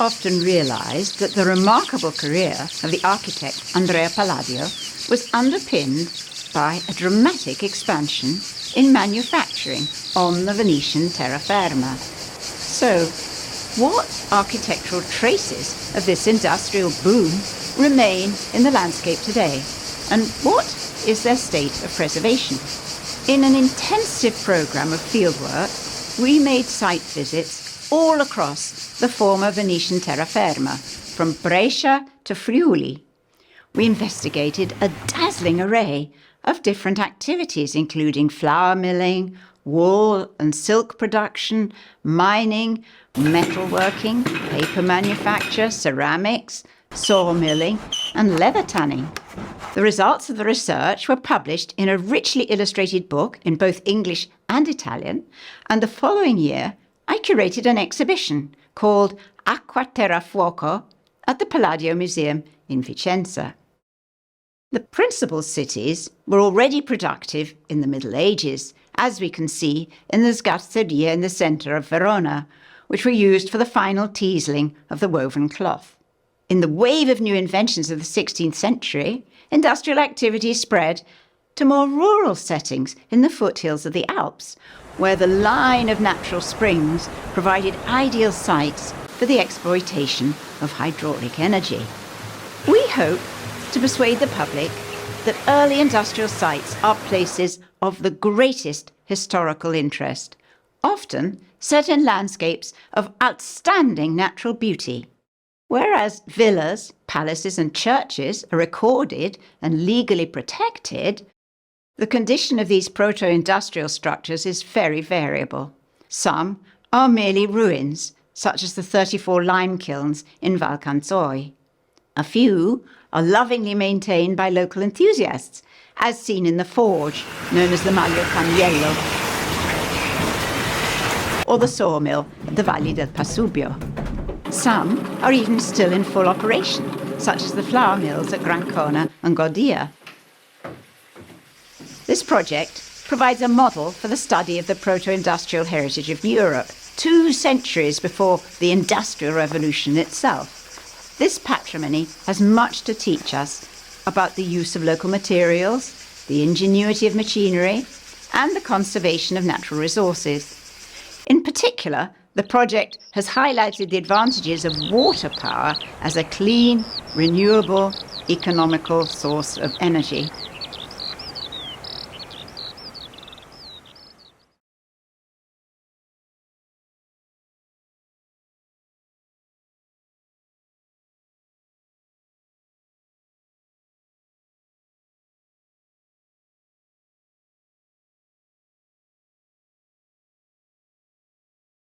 often realised that the remarkable career of the architect Andrea Palladio was underpinned by a dramatic expansion in manufacturing on the Venetian terraferma. So, what architectural traces of this industrial boom remain in the landscape today? And what is their state of preservation? In an intensive programme of fieldwork, we made site visits all across the former Venetian terraferma, from Brescia to Friuli. We investigated a dazzling array of different activities, including flour milling, wool and silk production, mining, metalworking, paper manufacture, ceramics, sawmilling, and leather tanning. The results of the research were published in a richly illustrated book in both English and Italian, and the following year I curated an exhibition called Acqua Terra Fuoco at the Palladio Museum in Vicenza. The principal cities were already productive in the Middle Ages, as we can see in the sgarzerie in the centre of Verona, which were used for the final teaseling of the woven cloth. In the wave of new inventions of the 16th century, industrial activity spread to more rural settings in the foothills of the Alps, where the line of natural springs provided ideal sites for the exploitation of hydraulic energy. We hope to persuade the public that early industrial sites are places of the greatest historical interest, often set in landscapes of outstanding natural beauty. Whereas villas, palaces and churches are recorded and legally protected, the condition of these proto-industrial structures is very variable. Some are merely ruins, such as the 34 lime kilns in Val Canzoi. A few are lovingly maintained by local enthusiasts, as seen in the forge known as the Maglio Cannello, or the sawmill at the Valli del Pasubio. Some are even still in full operation, such as the flour mills at Grancona and Godia. This project provides a model for the study of the proto-industrial heritage of Europe, 2 centuries before the Industrial Revolution itself. This patrimony has much to teach us about the use of local materials, the ingenuity of machinery, and the conservation of natural resources. In particular, the project has highlighted the advantages of water power as a clean, renewable, economical source of energy,